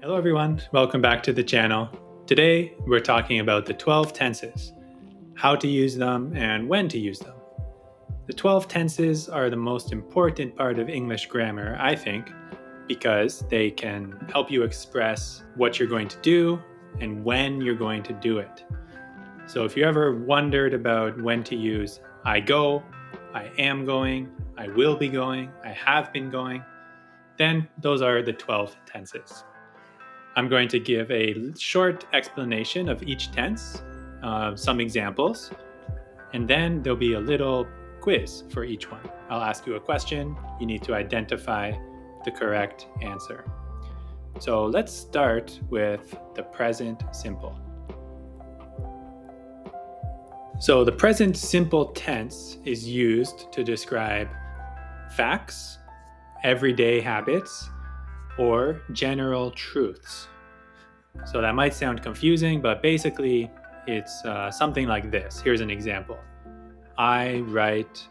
Hello everyone, welcome back to the channel. Today we're talking about the 12 tenses, how to use them and when to use them. The 12 tenses are the most important part of English grammar, I think, because they can help you express what you're going to do and when you're going to do it. So if you ever wondered about when to use I go, I am going, I will be going, I have been going, then those are the 12 tenses. I'm going to give a short explanation of each tense, some examples, and then there'll be a little quiz for each one. I'll ask you a question. You need to identify the correct answer. So let's start with the present simple. So the present simple tense is used to describe facts, everyday habits, or general truths. So that might sound confusing, but basically it's something like this. Here's an example. I write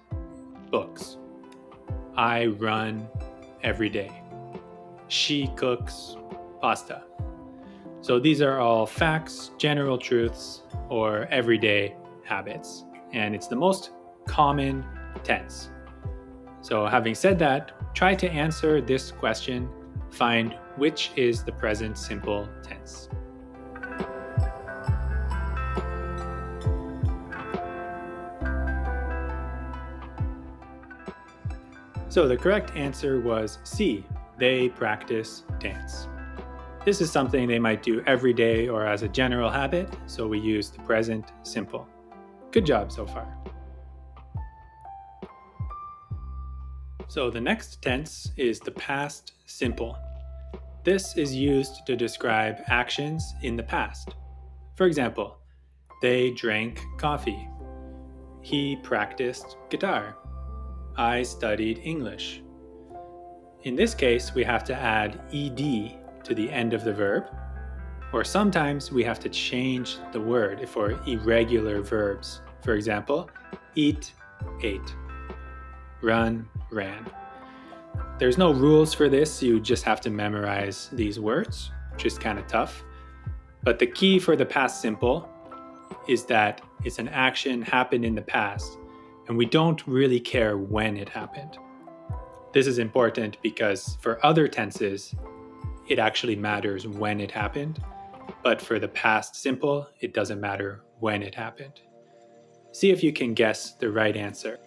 books. I run every day. She cooks pasta. So these are all facts, general truths, or everyday habits. And it's the most common tense. So having said that, try to answer this question. Find which is the present simple tense. So the correct answer was C. They practice dance. This is something they might do every day or as a general habit, so we use the present simple. Good job so far. So the next tense is the past simple. This is used to describe actions in the past. For example, they drank coffee. He practiced guitar. I studied English. In this case, we have to add ed to the end of the verb, or sometimes we have to change the word for irregular verbs. For example, eat, ate. Run, ran. There's no rules for this, you just have to memorize these words, which is kind of tough. But the key for the past simple is that it's an action happened in the past, and we don't really care when it happened. This is important because for other tenses, it actually matters when it happened, but for the past simple, it doesn't matter when it happened. See if you can guess the right answer.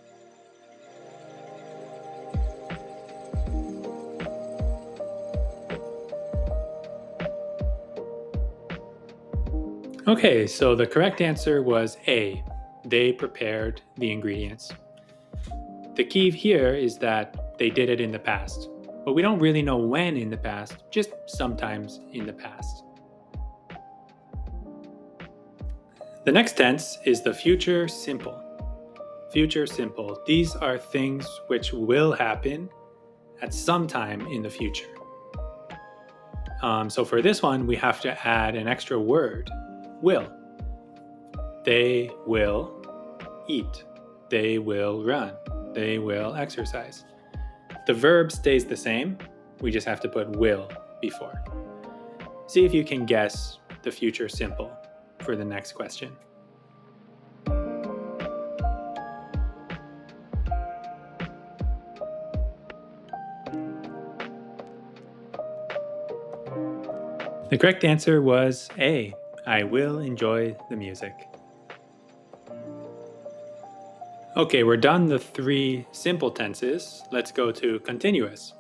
Okay, so the correct answer was A. They prepared the ingredients. The key here is that they did it in the past, but we don't really know when in the past, just sometimes in the past. The next tense is the future simple. Future simple. These are things which will happen at some time in the future. So for this one, we have to add an extra word, will. They will eat. They will run. They will exercise. The verb stays the same. We just have to put will before. See if you can guess the future simple for the next question. The correct answer was A. I will enjoy the music. Okay, we're done the three simple tenses. Let's go to continuous.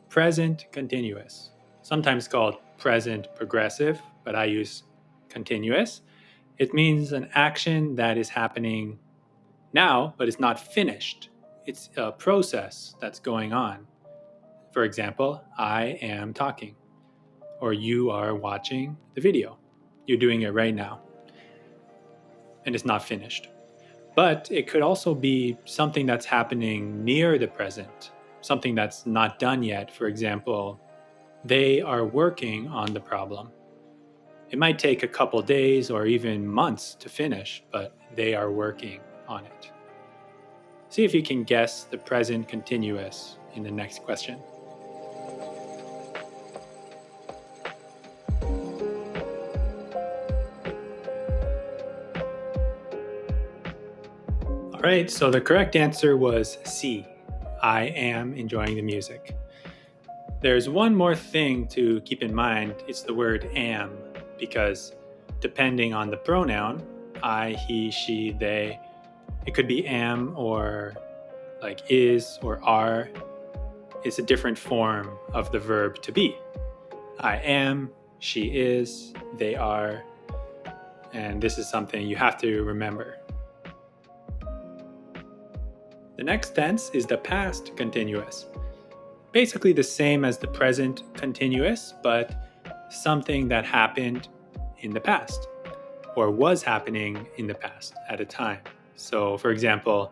Present continuous, sometimes called present progressive, but I use continuous. It means an action that is happening now, but it's not finished. It's a process that's going on. For example, I am talking, or you are watching the video. You're doing it right now, and it's not finished. But it could also be something that's happening near the present, something that's not done yet. For example, they are working on the problem. It might take a couple days or even months to finish, but they are working on it. See if you can guess the present continuous in the next question. All right, so the correct answer was C. I am enjoying the music. There's one more thing to keep in mind. It's the word am, because depending on the pronoun, I, he, she, they, it could be am or like is or are. It's a different form of the verb to be. I am, she is, they are, and this is something you have to remember. The next tense is the past continuous. Basically the same as the present continuous, but something that happened in the past or was happening in the past at a time. So, for example,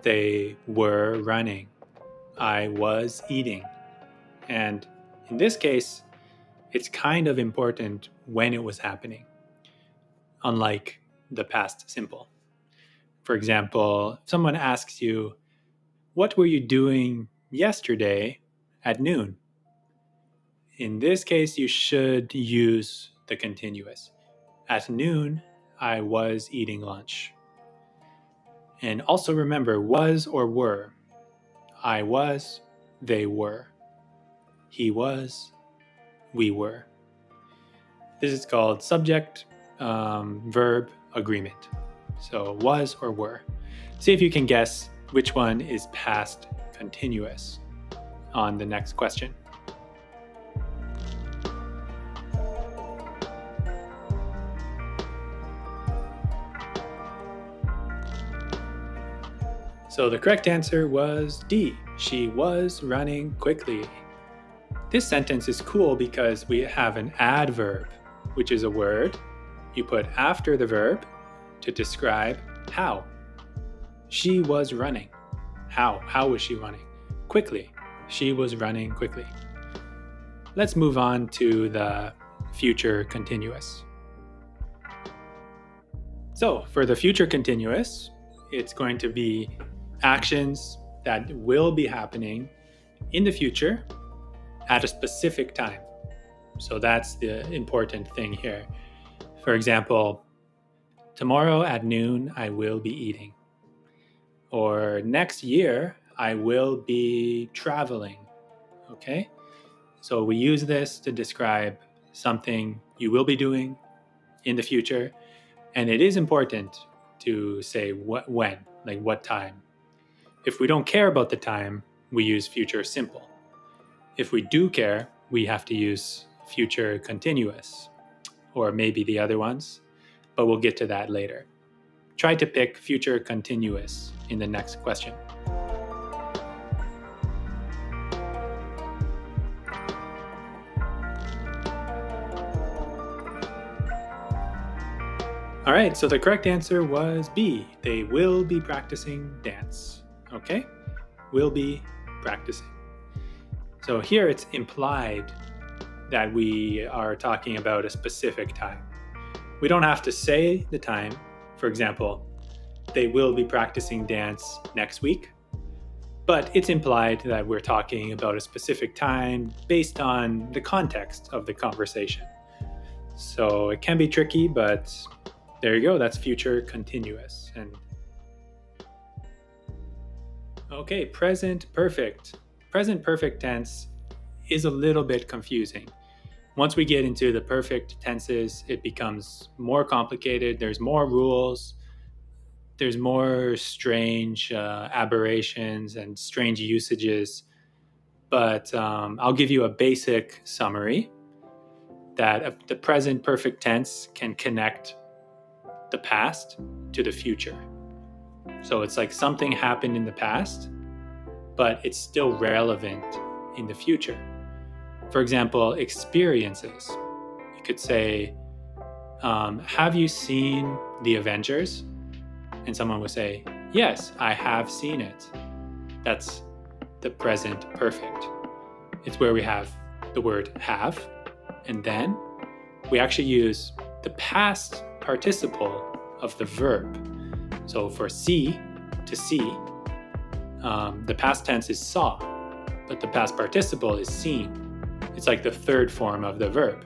they were running. I was eating. And in this case, it's kind of important when it was happening, unlike the past simple. For example, if someone asks you, "What were you doing yesterday at noon?" In this case, you should use the continuous. At noon, I was eating lunch. And also remember was or were. I was, they were. He was, we were. This is called subject verb agreement. So was or were. See if you can guess which one is past continuous on the next question. So the correct answer was D. She was running quickly. This sentence is cool because we have an adverb, which is a word you put after the verb to describe how. She was running. How? How was she running? Quickly. She was running quickly. Let's move on to the future continuous. So for the future continuous, it's going to be actions that will be happening in the future at a specific time. So that's the important thing here. For example, tomorrow at noon, I will be eating. Or next year, I will be traveling. Okay? So we use this to describe something you will be doing in the future. And it is important to say when, like what time. If we don't care about the time, we use future simple. If we do care, we have to use future continuous, or maybe the other ones, but we'll get to that later. Try to pick future continuous in the next question. All right, so the correct answer was B. They will be practicing dance. Okay? Will be practicing. So here it's implied that we are talking about a specific time. We don't have to say the time. For example, they will be practicing dance next week, but it's implied that we're talking about a specific time based on the context of the conversation. So it can be tricky, but there you go. That's future continuous. And okay, present perfect. Present perfect tense is a little bit confusing. Once we get into the perfect tenses, it becomes more complicated. There's more rules. There's more strange aberrations and strange usages. But I'll give you a basic summary that the present perfect tense can connect the past to the future. So it's like something happened in the past, but it's still relevant in the future. For example, experiences. You could say, have you seen The Avengers? And someone would say, yes, I have seen it. That's the present perfect. It's where we have the word have, and then we actually use the past participle of the verb. So for see, to see, the past tense is saw, but the past participle is seen. It's like the third form of the verb.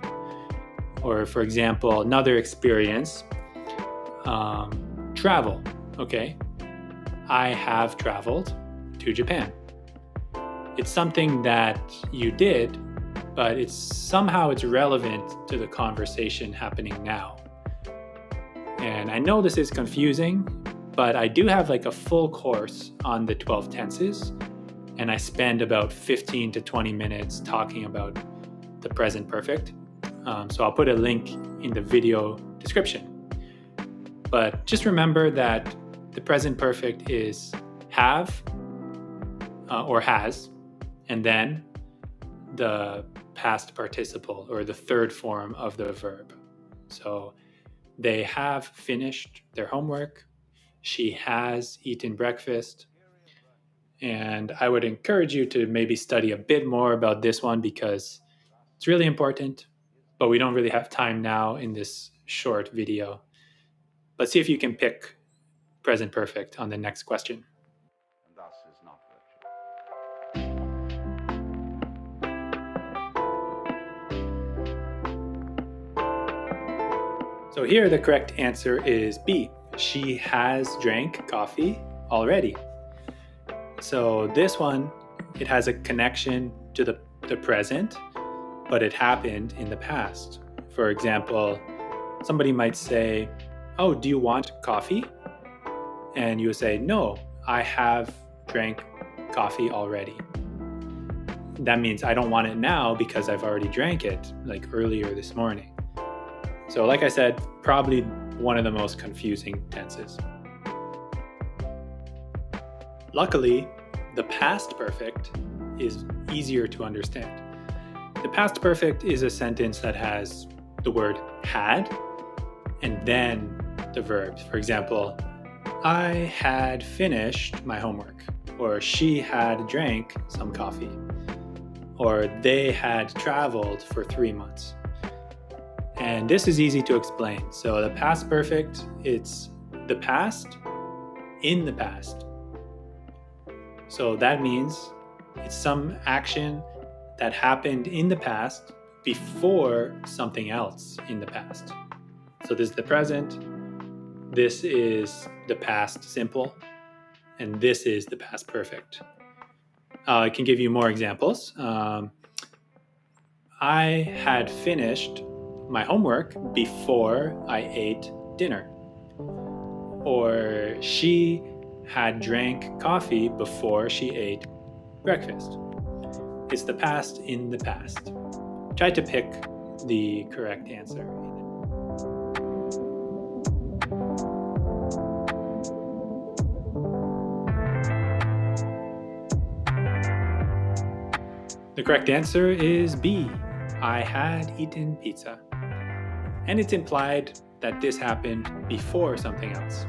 Or for example, another experience, travel, okay? I have traveled to Japan. It's something that you did, but somehow it's relevant to the conversation happening now. And I know this is confusing, but I do have like a full course on the 12 tenses, and I spend about 15 to 20 minutes talking about the present perfect. So I'll put a link in the video description. But just remember that the present perfect is have or has, and then the past participle or the third form of the verb. So they have finished their homework. She has eaten breakfast. And I would encourage you to maybe study a bit more about this one because it's really important, but we don't really have time now in this short video. Let's see if you can pick present perfect on the next question. And thus is not virtue. So here the correct answer is B. She has drank coffee already. So this one, it has a connection to the present, but it happened in the past. For example, somebody might say, "Oh, do you want coffee?" And you say, "No, I have drank coffee already." That means I don't want it now because I've already drank it like earlier this morning. So like I said, probably one of the most confusing tenses. Luckily, the past perfect is easier to understand. The past perfect is a sentence that has the word had and then the verbs. For example, I had finished my homework, or she had drank some coffee, or they had traveled for 3 months. And this is easy to explain. So the past perfect, it's the past in the past. So that means it's some action that happened in the past before something else in the past. So this is the present, this is the past simple, and this is the past perfect. I can give you more examples. I had finished my homework before I ate dinner. Or she had drank coffee before she ate breakfast. It's the past in the past. Try to pick the correct answer. The correct answer is B. I had eaten pizza. And it's implied that this happened before something else.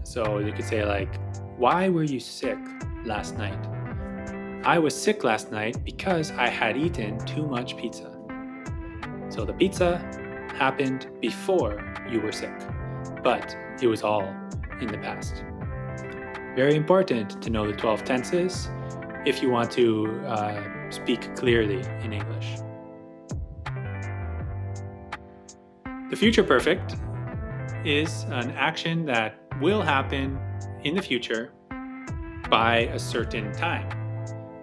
So you could say like, why were you sick last night? I was sick last night because I had eaten too much pizza. So the pizza happened before you were sick, but it was all in the past. Very important to know the 12 tenses if you want to speak clearly in English. The future perfect is an action that will happen in the future by a certain time.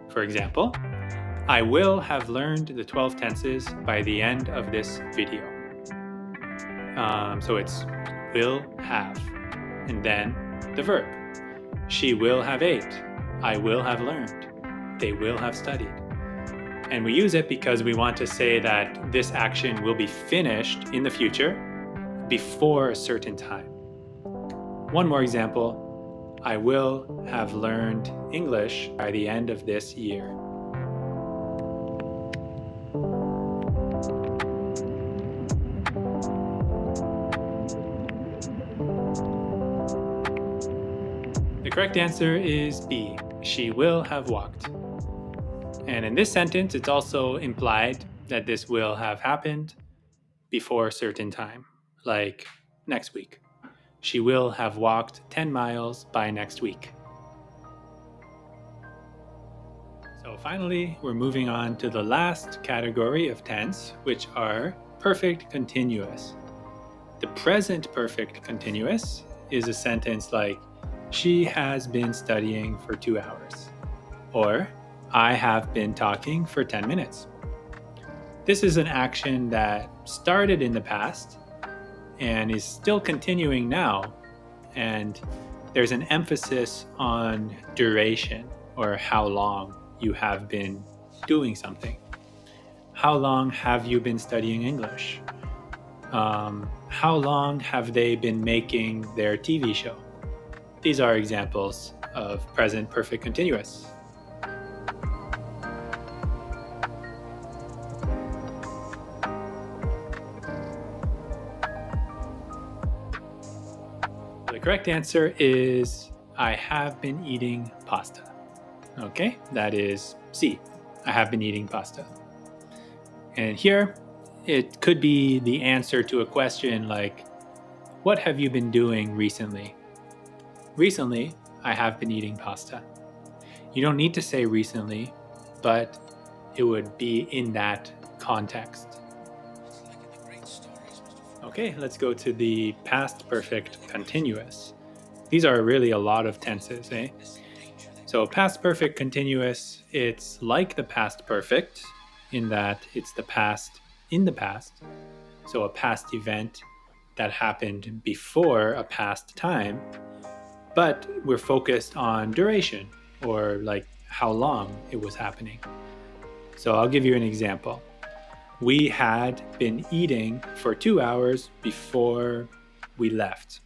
For example, I will have learned the 12 tenses by the end of this video. So it's will have, and then the verb. She will have ate. I will have learned. They will have studied. And we use it because we want to say that this action will be finished in the future before a certain time. One more example, I will have learned English by the end of this year. The correct answer is B. She will have walked. And in this sentence, it's also implied that this will have happened before a certain time, like next week. She will have walked 10 miles by next week. So finally, we're moving on to the last category of tense, which are perfect continuous. The present perfect continuous is a sentence like, She has been studying for 2 hours. Or, I have been talking for 10 minutes. This is an action that started in the past and is still continuing now, and there's an emphasis on duration or how long you have been doing something. How long have you been studying English? How long have they been making their TV show? These are examples of present perfect continuous. The correct answer is I have been eating pasta. Okay, that is C. I have been eating pasta. And here, it could be the answer to a question like, what have you been doing recently? Recently, I have been eating pasta. You don't need to say recently, but it would be in that context. Okay, let's go to the past perfect continuous. These are really a lot of tenses, eh? So past perfect continuous, it's like the past perfect in that it's the past in the past. So a past event that happened before a past time, but we're focused on duration or like how long it was happening. So I'll give you an example. We had been eating for 2 hours before we left.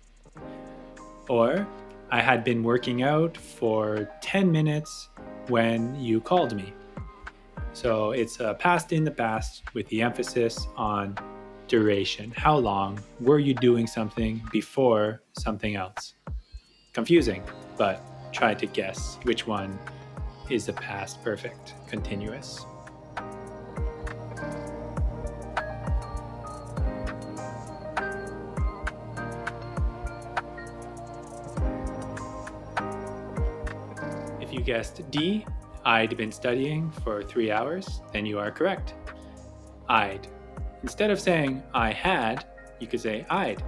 Or I had been working out for 10 minutes when you called me. So it's a past in the past with the emphasis on duration. How long were you doing something before something else? Confusing, but try to guess which one is the past perfect continuous. If you guessed D, I'd been studying for 3 hours, then you are correct. I'd. Instead of saying I had, you could say I'd.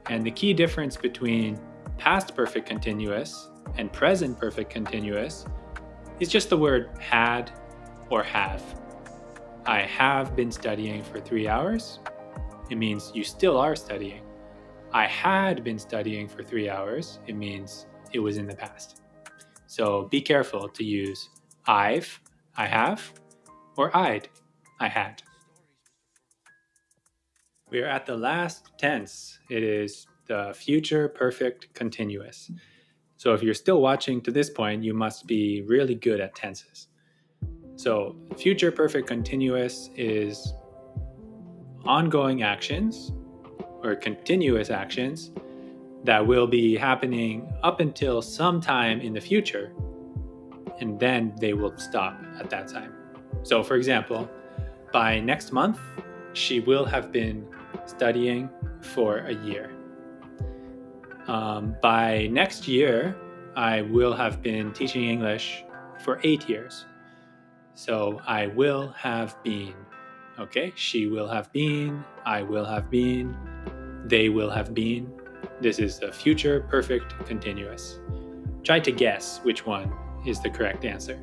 And the key difference between past perfect continuous and present perfect continuous is just the word had or have. I have been studying for 3 hours. It means you still are studying. I had been studying for 3 hours. It means it was in the past. So be careful to use I've, I have, or I'd, I had. We are at the last tense. It is the future perfect continuous. So if you're still watching to this point, you must be really good at tenses. So future perfect continuous is ongoing actions or continuous actions that will be happening up until some time in the future, and then they will stop at that time. So for example, by next month, she will have been studying for a year. By next year, I will have been teaching English for 8 years. So I will have been. Okay, she will have been, I will have been, they will have been. This is the future perfect continuous. Try to guess which one is the correct answer.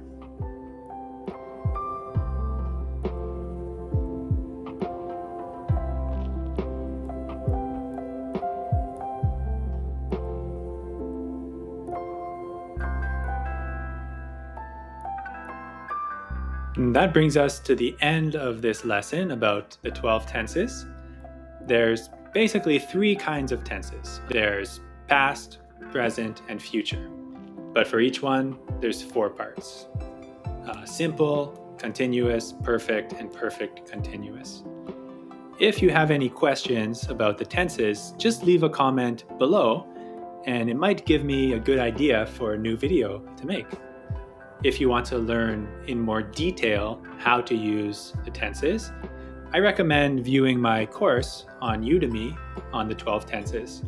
And that brings us to the end of this lesson about the 12 tenses. There's basically 3 kinds of tenses. There's past, present, and future. But for each one, there's 4 parts. Simple, continuous, perfect, and perfect continuous. If you have any questions about the tenses, just leave a comment below, and it might give me a good idea for a new video to make. If you want to learn in more detail how to use the tenses, I recommend viewing my course on Udemy on the 12 tenses,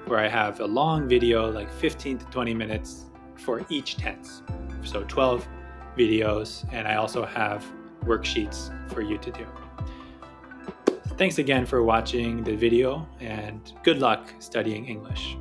where I have a long video, like 15 to 20 minutes for each tense. So 12 videos, and I also have worksheets for you to do. Thanks again for watching the video, and good luck studying English.